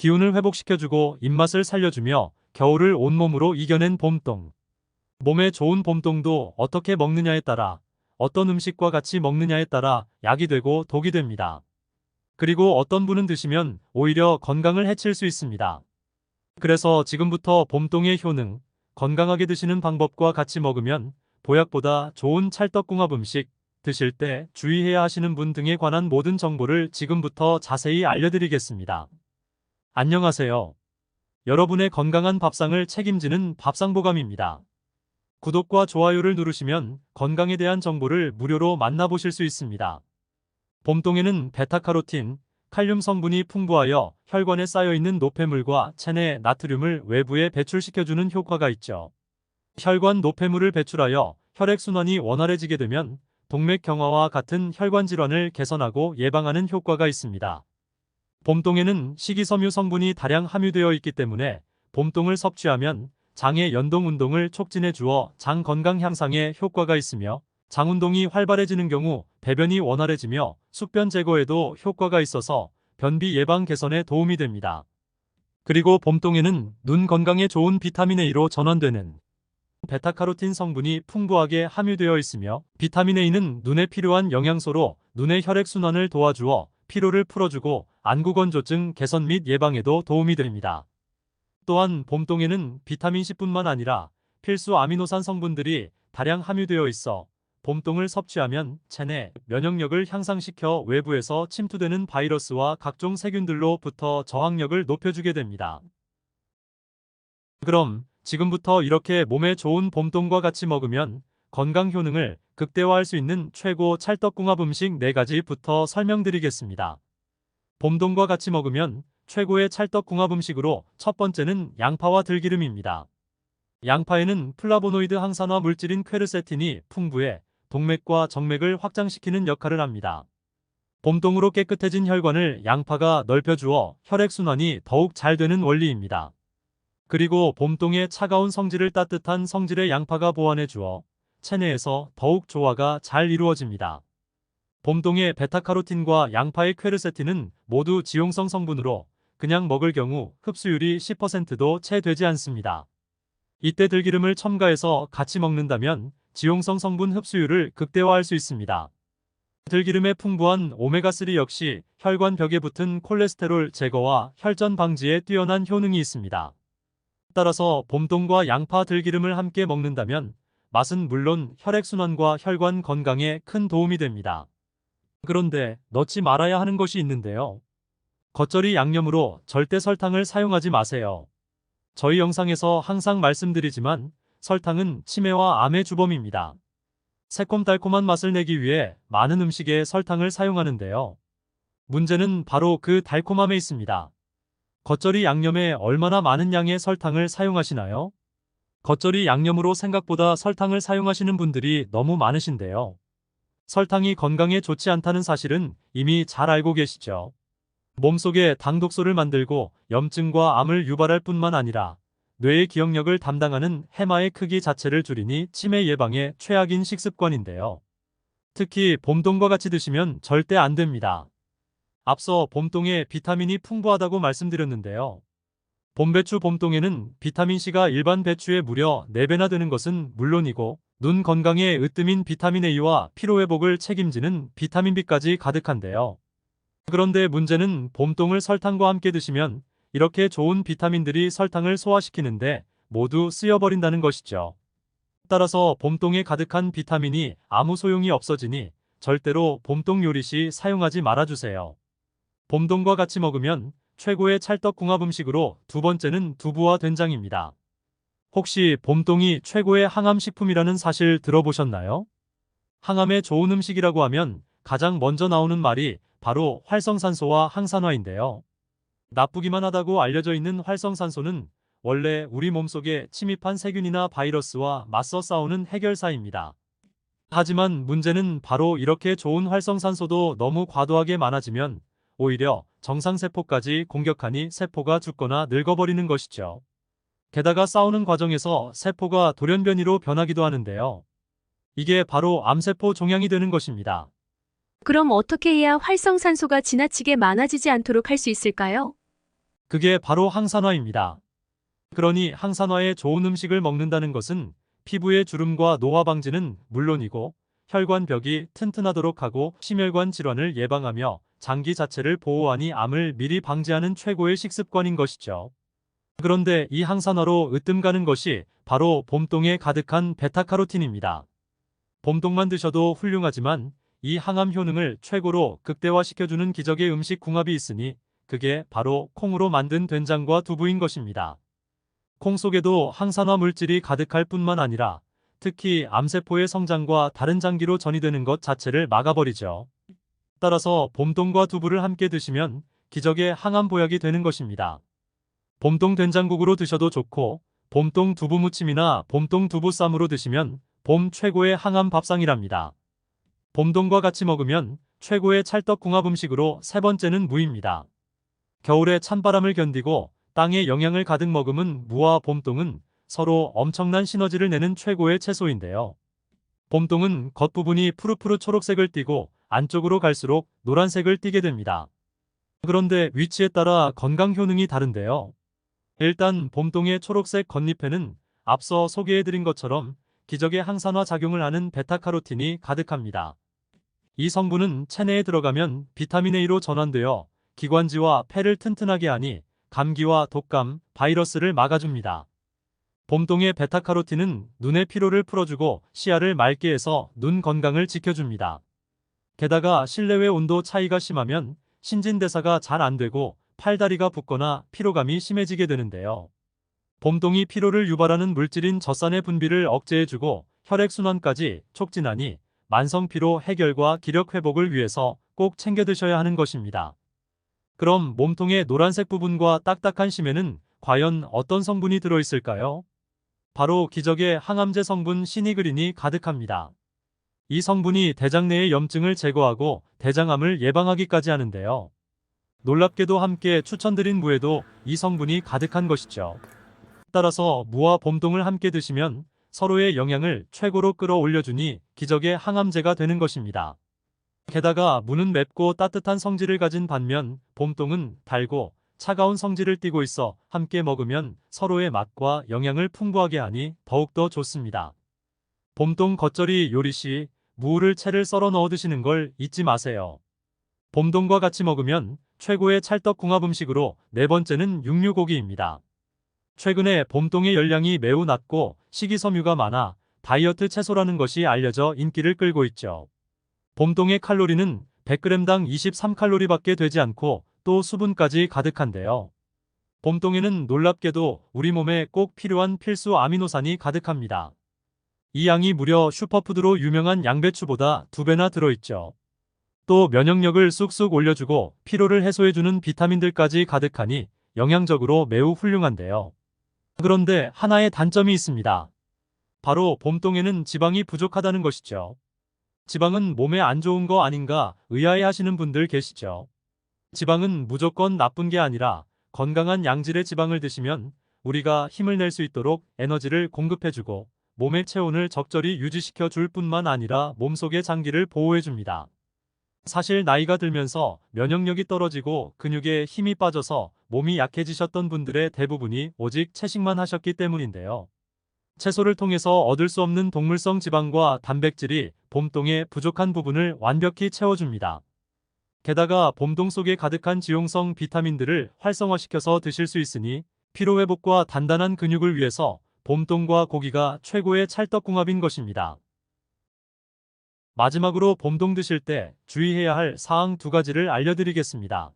기운을 회복시켜주고 입맛을 살려주며 겨울을 온몸으로 이겨낸 봄동. 몸에 좋은 봄동도 어떻게 먹느냐에 따라, 어떤 음식과 같이 먹느냐에 따라 약이 되고 독이 됩니다. 그리고 어떤 분은 드시면 오히려 건강을 해칠 수 있습니다. 그래서 지금부터 봄동의 효능, 건강하게 드시는 방법과 같이 먹으면 보약보다 좋은 찰떡궁합 음식, 드실 때 주의해야 하시는 분 등에 관한 모든 정보를 지금부터 자세히 알려드리겠습니다. 안녕하세요. 여러분의 건강한 밥상을 책임지는 밥상보감입니다. 구독과 좋아요를 누르시면 건강에 대한 정보를 무료로 만나보실 수 있습니다. 봄동에는 베타카로틴, 칼륨 성분이 풍부하여 혈관에 쌓여있는 노폐물과 체내 나트륨을 외부에 배출시켜주는 효과가 있죠. 혈관 노폐물을 배출하여 혈액순환이 원활해지게 되면 동맥 경화와 같은 혈관 질환을 개선하고 예방하는 효과가 있습니다. 봄동에는 식이섬유 성분이 다량 함유되어 있기 때문에 봄동을 섭취하면 장의 연동 운동을 촉진해 주어 장 건강 향상에 효과가 있으며 장 운동이 활발해지는 경우 배변이 원활해지며 숙변 제거에도 효과가 있어서 변비 예방 개선에 도움이 됩니다. 그리고 봄동에는 눈 건강에 좋은 비타민 A로 전환되는 베타카로틴 성분이 풍부하게 함유되어 있으며 비타민 A는 눈에 필요한 영양소로 눈의 혈액순환을 도와주어 피로를 풀어주고 안구건조증 개선 및 예방에도 도움이 됩니다. 또한 봄동에는 비타민C뿐만 아니라 필수 아미노산 성분들이 다량 함유되어 있어 봄동을 섭취하면 체내 면역력을 향상시켜 외부에서 침투되는 바이러스와 각종 세균들로부터 저항력을 높여주게 됩니다. 그럼 지금부터 이렇게 몸에 좋은 봄동과 같이 먹으면 건강 효능을 극대화할 수 있는 최고 찰떡궁합 음식 4가지부터 설명드리겠습니다. 봄동과 같이 먹으면 최고의 찰떡궁합 음식으로 첫 번째는 양파와 들기름입니다. 양파에는 플라보노이드 항산화 물질인 퀘르세틴이 풍부해 동맥과 정맥을 확장시키는 역할을 합니다. 봄동으로 깨끗해진 혈관을 양파가 넓혀주어 혈액순환이 더욱 잘 되는 원리입니다. 그리고 봄동의 차가운 성질을 따뜻한 성질의 양파가 보완해 주어 체내에서 더욱 조화가 잘 이루어집니다. 봄동의 베타카로틴과 양파의 퀘르세틴은 모두 지용성 성분으로 그냥 먹을 경우 흡수율이 10%도 채 되지 않습니다. 이때 들기름을 첨가해서 같이 먹는다면 지용성 성분 흡수율을 극대화할 수 있습니다. 들기름의 풍부한 오메가3 역시 혈관 벽에 붙은 콜레스테롤 제거와 혈전 방지에 뛰어난 효능이 있습니다. 따라서 봄동과 양파 들기름을 함께 먹는다면 맛은 물론 혈액순환과 혈관 건강에 큰 도움이 됩니다. 그런데 넣지 말아야 하는 것이 있는데요. 겉절이 양념으로 절대 설탕을 사용하지 마세요. 저희 영상에서 항상 말씀드리지만 설탕은 치매와 암의 주범입니다. 새콤달콤한 맛을 내기 위해 많은 음식에 설탕을 사용하는데요. 문제는 바로 그 달콤함에 있습니다. 겉절이 양념에 얼마나 많은 양의 설탕을 사용하시나요? 겉절이 양념으로 생각보다 설탕을 사용하시는 분들이 너무 많으신데요. 설탕이 건강에 좋지 않다는 사실은 이미 잘 알고 계시죠. 몸속에 당독소를 만들고 염증과 암을 유발할 뿐만 아니라 뇌의 기억력을 담당하는 해마의 크기 자체를 줄이니 치매 예방에 최악인 식습관인데요. 특히 봄동과 같이 드시면 절대 안 됩니다. 앞서 봄동에 비타민이 풍부하다고 말씀드렸는데요. 봄배추 봄동에는 비타민C가 일반 배추의 무려 4배나 되는 것은 물론이고 눈 건강에 으뜸인 비타민 A와 피로회복을 책임지는 비타민 B까지 가득한데요. 그런데 문제는 봄동을 설탕과 함께 드시면 이렇게 좋은 비타민들이 설탕을 소화시키는데 모두 쓰여버린다는 것이죠. 따라서 봄동에 가득한 비타민이 아무 소용이 없어지니 절대로 봄동 요리 시 사용하지 말아주세요. 봄동과 같이 먹으면 최고의 찰떡궁합 음식으로 두 번째는 두부와 된장입니다. 혹시 봄동이 최고의 항암식품이라는 사실 들어보셨나요? 항암에 좋은 음식이라고 하면 가장 먼저 나오는 말이 바로 활성산소와 항산화인데요. 나쁘기만 하다고 알려져 있는 활성산소는 원래 우리 몸속에 침입한 세균이나 바이러스와 맞서 싸우는 해결사입니다. 하지만 문제는 바로 이렇게 좋은 활성산소도 너무 과도하게 많아지면 오히려 정상세포까지 공격하니 세포가 죽거나 늙어버리는 것이죠. 게다가 싸우는 과정에서 세포가 돌연변이로 변하기도 하는데요. 이게 바로 암세포 종양이 되는 것입니다. 그럼 어떻게 해야 활성산소가 지나치게 많아지지 않도록 할 수 있을까요? 그게 바로 항산화입니다. 그러니 항산화에 좋은 음식을 먹는다는 것은 피부의 주름과 노화 방지는 물론이고 혈관벽이 튼튼하도록 하고 심혈관 질환을 예방하며 장기 자체를 보호하니 암을 미리 방지하는 최고의 식습관인 것이죠. 그런데 이 항산화로 으뜸 가는 것이 바로 봄동에 가득한 베타카로틴입니다. 봄동만 드셔도 훌륭하지만 이 항암 효능을 최고로 극대화시켜주는 기적의 음식 궁합이 있으니 그게 바로 콩으로 만든 된장과 두부인 것입니다. 콩 속에도 항산화 물질이 가득할 뿐만 아니라 특히 암세포의 성장과 다른 장기로 전이되는 것 자체를 막아버리죠. 따라서 봄동과 두부를 함께 드시면 기적의 항암 보약이 되는 것입니다. 봄동 된장국으로 드셔도 좋고 봄동 두부무침이나 봄동 두부쌈으로 드시면 봄 최고의 항암 밥상이랍니다. 봄동과 같이 먹으면 최고의 찰떡궁합 음식으로 세 번째는 무입니다. 겨울에 찬바람을 견디고 땅에 영양을 가득 머금은 무와 봄동은 서로 엄청난 시너지를 내는 최고의 채소인데요. 봄동은 겉부분이 푸르푸르 초록색을 띠고 안쪽으로 갈수록 노란색을 띠게 됩니다. 그런데 위치에 따라 건강 효능이 다른데요. 일단 봄동의 초록색 겉잎에는 앞서 소개해드린 것처럼 기적의 항산화 작용을 하는 베타카로틴이 가득합니다. 이 성분은 체내에 들어가면 비타민 A로 전환되어 기관지와 폐를 튼튼하게 하니 감기와 독감, 바이러스를 막아줍니다. 봄동의 베타카로틴은 눈의 피로를 풀어주고 시야를 맑게 해서 눈 건강을 지켜줍니다. 게다가 실내외 온도 차이가 심하면 신진대사가 잘 안 되고 팔다리가 붓거나 피로감이 심해지게 되는데요. 봄동이 피로를 유발하는 물질인 젖산의 분비를 억제해주고 혈액순환까지 촉진하니 만성피로 해결과 기력 회복을 위해서 꼭 챙겨 드셔야 하는 것입니다. 그럼 몸통의 노란색 부분과 딱딱한 심에는 과연 어떤 성분이 들어있을까요? 바로 기적의 항암제 성분 시니그린이 가득합니다. 이 성분이 대장 내의 염증을 제거하고 대장암을 예방하기까지 하는데요. 놀랍게도 함께 추천드린 무에도 이 성분이 가득한 것이죠. 따라서 무와 봄동을 함께 드시면 서로의 영양을 최고로 끌어올려주니 기적의 항암제가 되는 것입니다. 게다가 무는 맵고 따뜻한 성질을 가진 반면 봄동은 달고 차가운 성질을 띠고 있어 함께 먹으면 서로의 맛과 영양을 풍부하게 하니 더욱더 좋습니다. 봄동 겉절이 요리 시 무를 채를 썰어 넣어 드시는 걸 잊지 마세요. 봄동과 같이 먹으면 최고의 찰떡궁합 음식으로 네 번째는 육류고기입니다. 최근에 봄동의 열량이 매우 낮고 식이섬유가 많아 다이어트 채소라는 것이 알려져 인기를 끌고 있죠. 봄동의 칼로리는 100g당 23칼로리밖에 되지 않고 또 수분까지 가득한데요. 봄동에는 놀랍게도 우리 몸에 꼭 필요한 필수 아미노산이 가득합니다. 이 양이 무려 슈퍼푸드로 유명한 양배추보다 2배나 들어있죠. 또 면역력을 쑥쑥 올려주고 피로를 해소해주는 비타민들까지 가득하니 영양적으로 매우 훌륭한데요. 그런데 하나의 단점이 있습니다. 바로 봄동에는 지방이 부족하다는 것이죠. 지방은 몸에 안 좋은 거 아닌가 의아해하시는 분들 계시죠. 지방은 무조건 나쁜 게 아니라 건강한 양질의 지방을 드시면 우리가 힘을 낼 수 있도록 에너지를 공급해주고 몸의 체온을 적절히 유지시켜 줄 뿐만 아니라 몸속의 장기를 보호해줍니다. 사실 나이가 들면서 면역력이 떨어지고 근육에 힘이 빠져서 몸이 약해지셨던 분들의 대부분이 오직 채식만 하셨기 때문인데요. 채소를 통해서 얻을 수 없는 동물성 지방과 단백질이 봄동의 부족한 부분을 완벽히 채워줍니다. 게다가 봄동 속에 가득한 지용성 비타민들을 활성화시켜서 드실 수 있으니 피로회복과 단단한 근육을 위해서 봄동과 고기가 최고의 찰떡궁합인 것입니다. 마지막으로 봄동 드실 때 주의해야 할 사항 2가지를 알려드리겠습니다.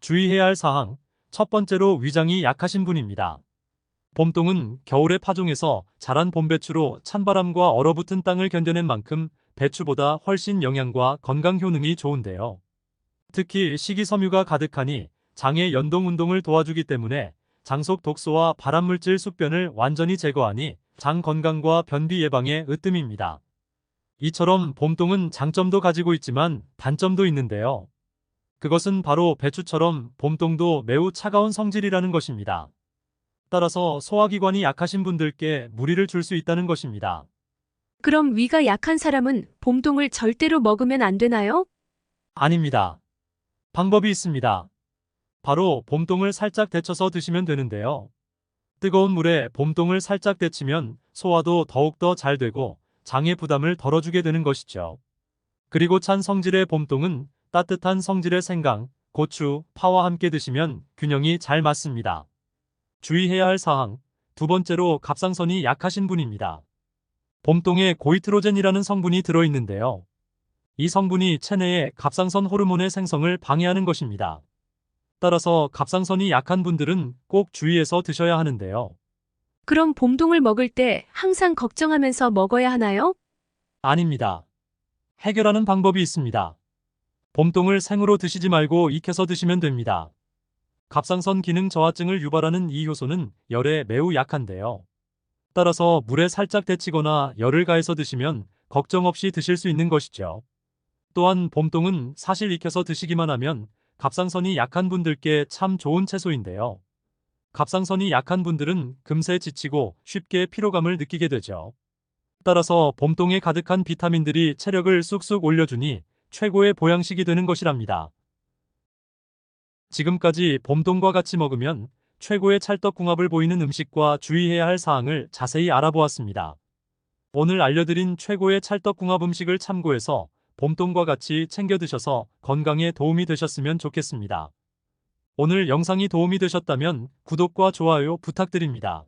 주의해야 할 사항, 첫 번째로 위장이 약하신 분입니다. 봄동은 겨울에 파종해서 자란 봄배추로 찬바람과 얼어붙은 땅을 견뎌낸 만큼 배추보다 훨씬 영양과 건강 효능이 좋은데요. 특히 식이섬유가 가득하니 장의 연동 운동을 도와주기 때문에 장속 독소와 발암물질 숙변을 완전히 제거하니 장 건강과 변비 예방에 으뜸입니다. 이처럼 봄동은 장점도 가지고 있지만 단점도 있는데요. 그것은 바로 배추처럼 봄동도 매우 차가운 성질이라는 것입니다. 따라서 소화기관이 약하신 분들께 무리를 줄 수 있다는 것입니다. 그럼 위가 약한 사람은 봄동을 절대로 먹으면 안 되나요? 아닙니다. 방법이 있습니다. 바로 봄동을 살짝 데쳐서 드시면 되는데요. 뜨거운 물에 봄동을 살짝 데치면 소화도 더욱더 잘 되고 장의 부담을 덜어주게 되는 것이죠. 그리고 찬 성질의 봄동은 따뜻한 성질의 생강, 고추, 파와 함께 드시면 균형이 잘 맞습니다. 주의해야 할 사항. 두 번째로 갑상선이 약하신 분입니다. 봄동에 고이트로젠이라는 성분이 들어있는데요. 이 성분이 체내의 갑상선 호르몬의 생성을 방해하는 것입니다. 따라서 갑상선이 약한 분들은 꼭 주의해서 드셔야 하는데요. 그럼 봄동을 먹을 때 항상 걱정하면서 먹어야 하나요? 아닙니다. 해결하는 방법이 있습니다. 봄동을 생으로 드시지 말고 익혀서 드시면 됩니다. 갑상선 기능 저하증을 유발하는 이 효소는 열에 매우 약한데요. 따라서 물에 살짝 데치거나 열을 가해서 드시면 걱정 없이 드실 수 있는 것이죠. 또한 봄동은 사실 익혀서 드시기만 하면 갑상선이 약한 분들께 참 좋은 채소인데요. 갑상선이 약한 분들은 금세 지치고 쉽게 피로감을 느끼게 되죠. 따라서 봄동에 가득한 비타민들이 체력을 쑥쑥 올려주니 최고의 보양식이 되는 것이랍니다. 지금까지 봄동과 같이 먹으면 최고의 찰떡궁합을 보이는 음식과 주의해야 할 사항을 자세히 알아보았습니다. 오늘 알려드린 최고의 찰떡궁합 음식을 참고해서 봄동과 같이 챙겨 드셔서 건강에 도움이 되셨으면 좋겠습니다. 오늘 영상이 도움이 되셨다면 구독과 좋아요 부탁드립니다.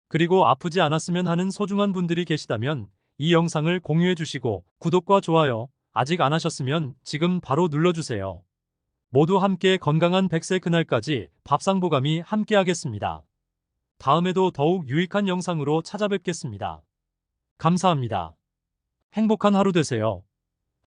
그리고 아프지 않았으면 하는 소중한 분들이 계시다면 이 영상을 공유해 주시고 구독과 좋아요 아직 안 하셨으면 지금 바로 눌러주세요. 모두 함께 건강한 100세 그날까지 밥상보감이 함께 하겠습니다. 다음에도 더욱 유익한 영상으로 찾아뵙겠습니다. 감사합니다. 행복한 하루 되세요.